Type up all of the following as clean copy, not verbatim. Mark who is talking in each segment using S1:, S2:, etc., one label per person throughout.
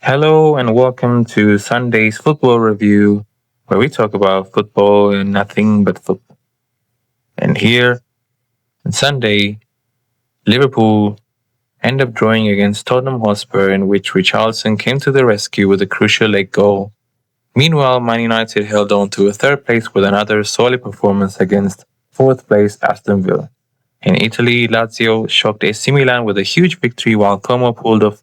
S1: Hello and welcome to Sunday's football review, where we talk about football and nothing but football. And here on Sunday, Liverpool ended up drawing against Tottenham Hotspur, in which Richarlison came to the rescue with a crucial late goal. Meanwhile, Man United held on to a third place with another solid performance against fourth place Aston Villa. In Italy, Lazio shocked AC Milan with a huge victory, while Como pulled off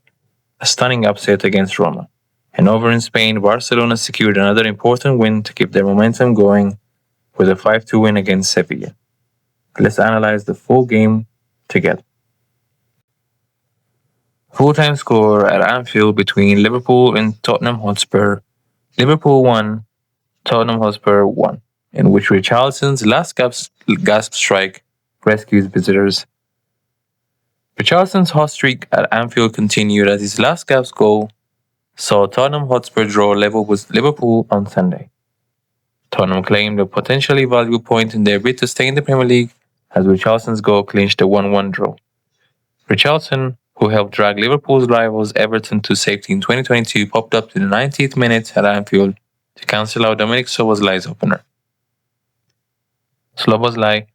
S1: a stunning upset against Roma. And over in Spain, Barcelona secured another important win to keep their momentum going with a 5-2 win against Sevilla. Let's analyze the full game together. Full-time score at Anfield between Liverpool and Tottenham Hotspur. Liverpool won, Tottenham Hotspur won, in which Richarlison's last gasp strike rescues visitors. Richarlison's hot streak at Anfield continued as his last gasp goal saw Tottenham Hotspur draw level with Liverpool on Sunday. Tottenham claimed a potentially valuable point in their bid to stay in the Premier League as Richarlison's goal clinched a 1-1 draw. Richarlison, who helped drag Liverpool's rivals Everton to safety in 2022, popped up in the 90th minute at Anfield to cancel out Dominic Szoboszlai's opener. Szoboszlai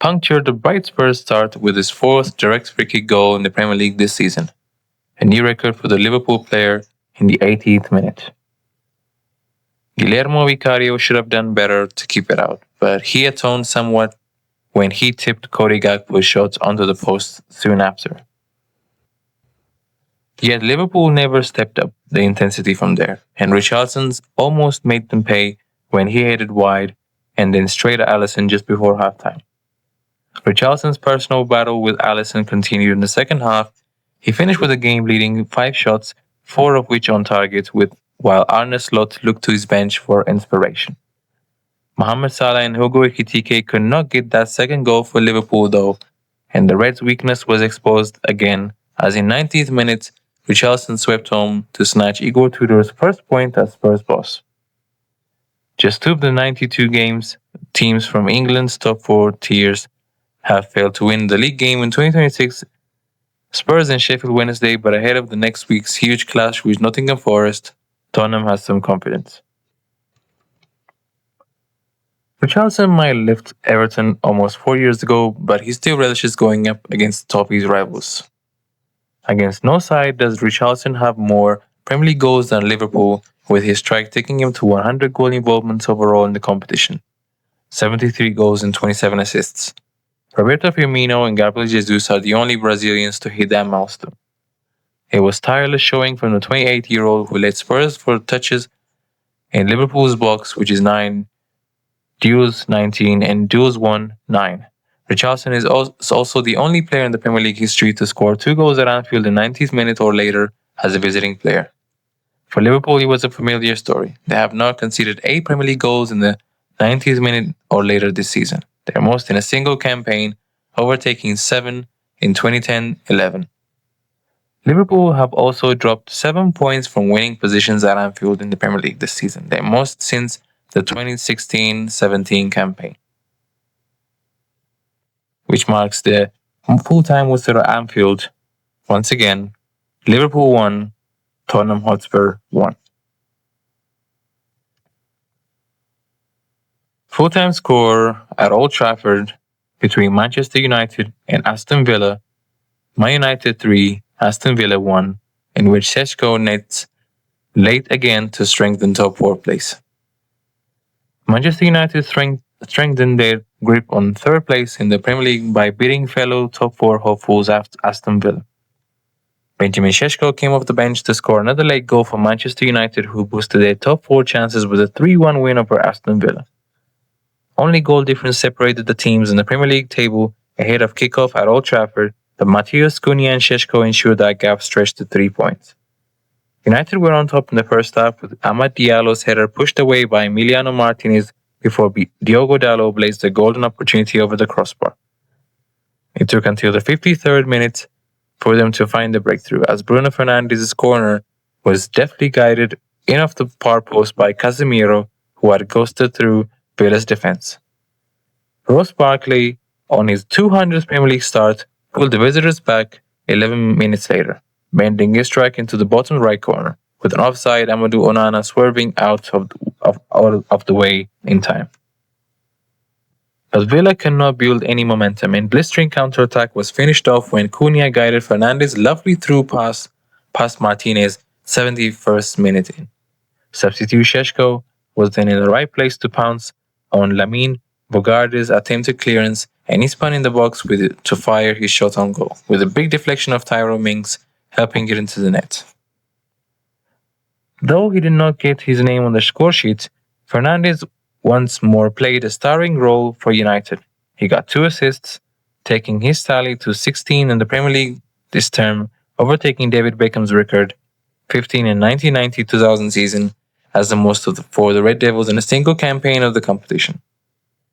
S1: punctured the bright Spurs start with his fourth direct free-kick goal in the Premier League this season, a new record for the Liverpool player in the 80th minute. Guillermo Vicario should have done better to keep it out, but he atoned somewhat when he tipped Cody Gakpo's shots onto the post soon after. Yet Liverpool never stepped up the intensity from there, and Richarlison's almost made them pay when he headed wide and then straight at Alisson just before halftime. Richarlison's personal battle with Alisson continued in the second half. He finished with the game leading 5 shots, 4 of which on target, while Arne Slot looked to his bench for inspiration. Mohamed Salah and Hugo Ekitike could not get that second goal for Liverpool though, and the Reds' weakness was exposed again as in 90th minute, Richarlison swept home to snatch Igor Tudor's first point as Spurs boss. Just 2 of the 92 games teams from England's top 4 tiers have failed to win the league game in 2026. Spurs and Sheffield Wednesday, but ahead of the next week's huge clash with Nottingham Forest, Tottenham has some confidence. Richarlison might have left Everton almost 4 years ago, but he still relishes going up against top league rivals. Against no side does Richarlison have more Premier League goals than Liverpool, with his strike taking him to 100 goal involvements overall in the competition, 73 goals and 27 assists. Roberto Firmino and Gabriel Jesus are the only Brazilians to hit that milestone. It was tireless showing from the 28-year-old who led Spurs for touches in Liverpool's box, which is 9, duels 19, and duels won 9. Richarlison is also the only player in the Premier League history to score 2 goals at Anfield in the 90th minute or later as a visiting player. For Liverpool, he was a familiar story. They have now conceded 8 Premier League goals in the 90th minute or later this season, their most in a single campaign, overtaking 7 in 2010-11. Liverpool have also dropped 7 points from winning positions at Anfield in the Premier League this season, their most since the 2016-17 campaign, which marks the full-time whistle at Anfield. Once again, Liverpool won, Tottenham Hotspur won. Full-time score at Old Trafford between Manchester United and Aston Villa. Man United 3, Aston Villa 1, in which Šeško nets late again to strengthen top 4 place. Manchester United strengthened their grip on third place in the Premier League by beating fellow top 4 hopefuls Aston Villa. Benjamin Šeško came off the bench to score another late goal for Manchester United, who boosted their top 4 chances with a 3-1 win over Aston Villa. Only goal difference separated the teams in the Premier League table ahead of kickoff at Old Trafford, but Matheus Cunha and Šeško ensured that gap stretched to 3 points. United were on top in the first half with Amad Diallo's header pushed away by Emiliano Martinez before Diogo Dalot blazed a golden opportunity over the crossbar. It took until the 53rd minute for them to find the breakthrough, as Bruno Fernandes' corner was deftly guided in off the far post by Casemiro, who had ghosted through Villa's defense. Ross Barkley, on his 200th Premier League start, pulled the visitors back 11 minutes later, bending his strike into the bottom right corner. with an offside Amadou Onana swerving out of the way in time. But Villa cannot build any momentum, and blistering counter-attack was finished off when Cunha guided Fernandes' lovely through pass past Martinez 71st minute in. Substitute Šeško was then in the right place to pounce on Lamine Bogarde's attempted clearance, and he spun in the box to fire his shot on goal, with a big deflection of Tyrone Mings helping it into the net. Though he did not get his name on the score sheet, Fernandes once more played a starring role for United. He got 2 assists, taking his tally to 16 in the Premier League this term, overtaking David Beckham's record, 15 in 1990-2000 season, as the most for the Red Devils in a single campaign of the competition.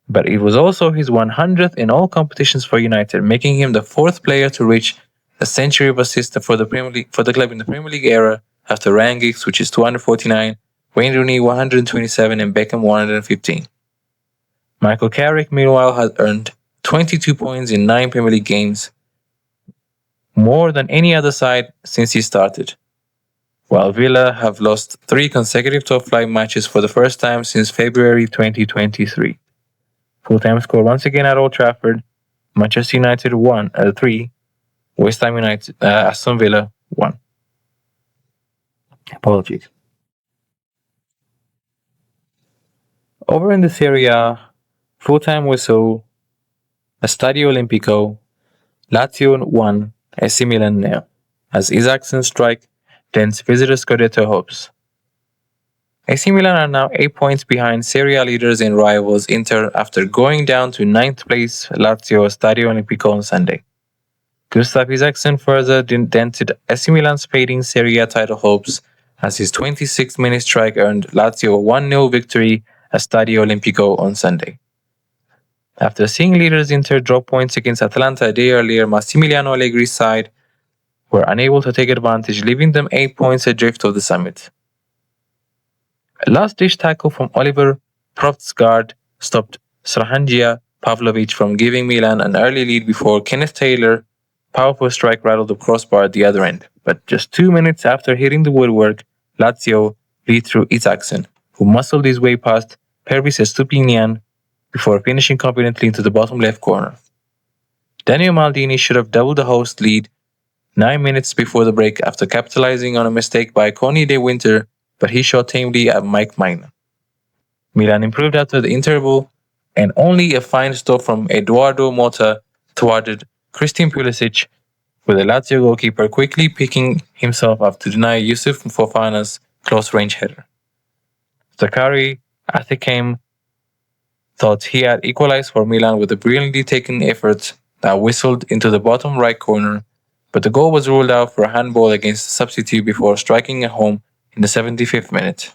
S1: But it was also his 100th in all competitions for United, making him the 4th player to reach a century of assists for the club in the Premier League era, after Ryan Giggs, which is 249, Wayne Rooney 127, and Beckham 115. Michael Carrick, meanwhile, has earned 22 points in 9 Premier League games, more than any other side since he started, while Villa have lost 3 consecutive top-flight matches for the first time since February 2023. Full-time score once again at Old Trafford, Manchester United 3, West Ham United, Aston Villa 1. Apologies. Over in the Serie A, full-time whistle, Stadio Olimpico, Lazio 1, AC Milan 0, as Isaksen's strike dents visitor Scudetto hopes. AC Milan are now 8 points behind Serie A leaders and rivals Inter after going down to 9th place Lazio Stadio Olimpico on Sunday. Gustav Isaksen further dented AC Milan's fading Serie A title hopes as his 26th-minute strike earned Lazio a 1-0 victory at Stadio Olimpico on Sunday. After seeing leaders Inter drop points against Atalanta a day earlier, Massimiliano Allegri's side were unable to take advantage, leaving them 8 points adrift of the summit. A last-ditch tackle from Oliver Provtsgaard stopped Strahangia Pavlovic from giving Milan an early lead before Kenneth Taylor's powerful strike rattled the crossbar at the other end. But just 2 minutes after hitting the woodwork, Lazio lead through Isaksen, who muscled his way past Pervis Estupinian before finishing confidently into the bottom left corner. Daniel Maldini should have doubled the host lead 9 minutes before the break after capitalizing on a mistake by Conny de Winter, but he shot tamely at Mike Magna. Milan improved after the interval, and only a fine stop from Eduardo Mota thwarted Christian Pulisic, with the Lazio goalkeeper quickly picking himself up to deny Yusuf Fofana's close-range header. Zakari Athikame thought he had equalized for Milan with a brilliantly taken effort that whistled into the bottom right corner, but the goal was ruled out for a handball against the substitute before striking at home in the 75th minute.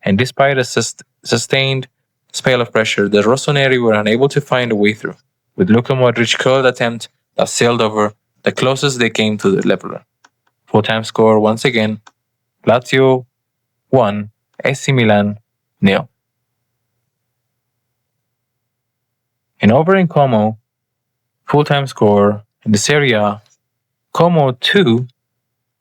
S1: And despite a sustained spell of pressure, the Rossoneri were unable to find a way through, with Luka Modric's curled attempt that sailed over the closest they came to the leveler. Full-time score once again, Lazio 1, AC Milan 0. And over in Como, full-time score in the Serie A, Como 2,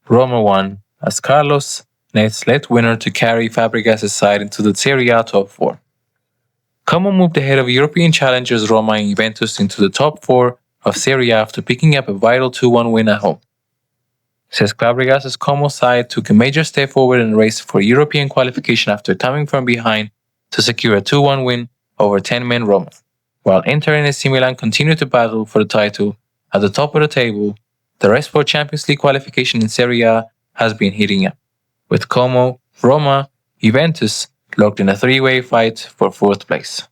S1: Roma 1, as Carlos Nets led winner to carry Fabregas' side into the Serie A top 4. Como moved ahead of European challengers Roma and Juventus into the top 4 of Serie A after picking up a vital 2-1 win at home. Cesc Fabregas' Como side took a major step forward in the race for European qualification after coming from behind to secure a 2-1 win over 10-man Roma, while Inter and AC Milan continue to battle for the title at the top of the table. The race for Champions League qualification in Serie A has been heating up, with Como, Roma, Juventus locked in a 3-way fight for 4th place.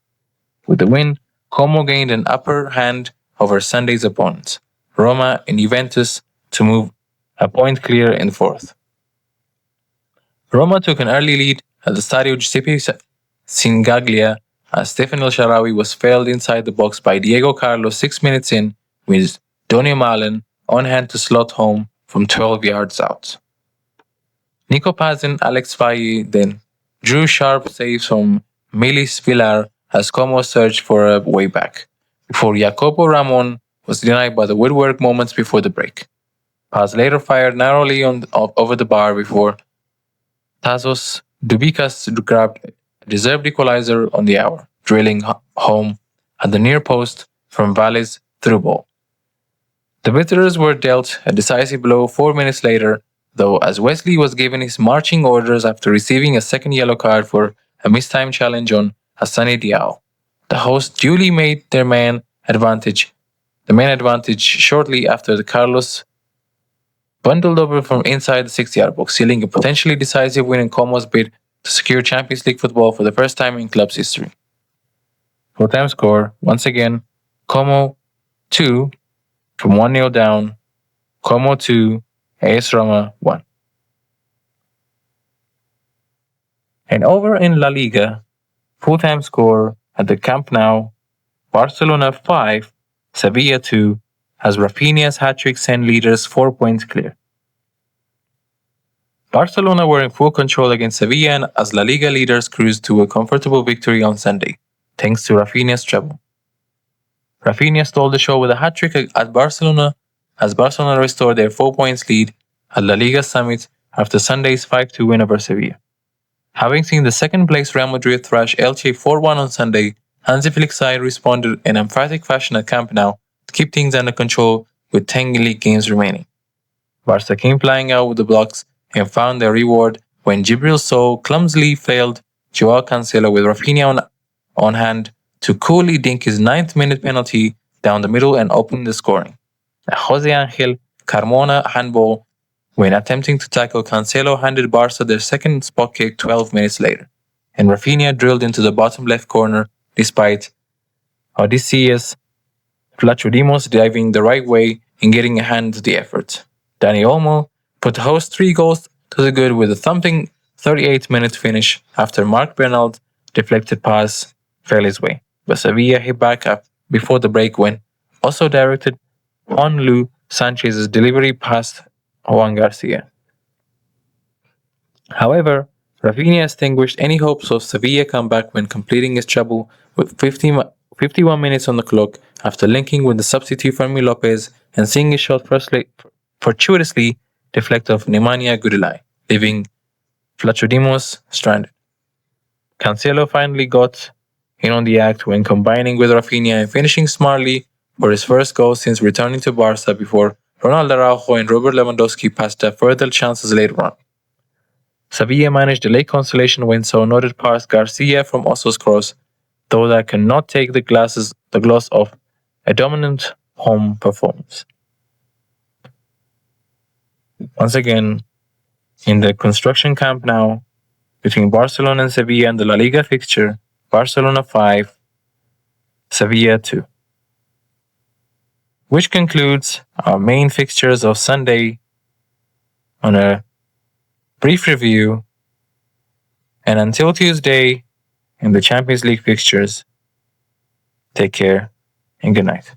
S1: With the win, Como gained an upper hand over Sunday's opponents, Roma and Juventus, to move a point clear in 4th. Roma took an early lead at the Stadio Giuseppe Singaglia as Stefan El Shaarawy was failed inside the box by Diego Carlos 6 minutes in, with Donny Malen on hand to slot home from 12 yards out. Nico Paz and Alex Faye then drew sharp saves from Milis Villar as Como searched for a way back, before Jacopo Ramon was denied by the woodwork moments before the break. Paz later fired narrowly over the bar before Tazos Dubicas grabbed a deserved equalizer on the hour, drilling home at the near post from Valle's through ball. The visitors were dealt a decisive blow 4 minutes later, though, as Wesley was given his marching orders after receiving a second yellow card for a mistimed challenge on Hassani Diao. The hosts duly made their main advantage shortly after the Carlos bundled over from inside the 6-yard box, sealing a potentially decisive win in Como's bid to secure Champions League football for the first time in club's history. Full-time score, once again, Como 2 from 1-0 down, Como 2, AS Roma 1. And over in La Liga, full-time score at the Camp Nou, Barcelona 5, Sevilla 2, as Rafinha's hat-trick sent leaders 4 points clear. Barcelona were in full control against Sevilla and as La Liga leaders cruised to a comfortable victory on Sunday, thanks to Rafinha's treble. Rafinha stole the show with a hat-trick at Barcelona as Barcelona restored their 4 points lead at La Liga summit after Sunday's 5-2 win over Sevilla. Having seen the second-place Real Madrid thrash Elche 4-1 on Sunday, Hansi Flick's side responded in emphatic fashion at Camp Nou to keep things under control with 10 league games remaining. Barca came flying out with the blocks and found their reward when Gibril Sow clumsily failed Joao Cancelo with Rafinha on hand to coolly dink his 9th-minute penalty down the middle and open the scoring. A Jose Angel Carmona handball when attempting to tackle Cancelo handed Barca their second spot kick 12 minutes later, and Rafinha drilled into the bottom left corner despite Odysseus Vlachodimos diving the right way and getting a hand to the effort. Dani Olmo put the host 3 goals to the good with a thumping 38-minute finish after Marc Bernal deflected pass fell his way, but Sevilla hit back up before the break when also directed Onlu Sanchez's delivery past Juan Garcia. However, Rafinha extinguished any hopes of Sevilla comeback when completing his treble with 51 minutes on the clock after linking with the substitute Fermi Lopez and seeing his shot fortuitously deflect off Nemanja Gudilai, leaving Vlachodimos stranded. Cancelo finally got in on the act when combining with Rafinha and finishing smartly for his first goal since returning to Barca before Ronald Araujo and Robert Lewandowski passed up further chances later on. Sevilla managed a late consolation win so noted past Garcia from Osso's cross, though that cannot take the gloss off a dominant home performance. Once again, in the construction camp now, between Barcelona and Sevilla and the La Liga fixture, Barcelona 5, Sevilla 2. Which concludes our main fixtures of Sunday on a brief review. And until Tuesday in the Champions League fixtures, take care and good night.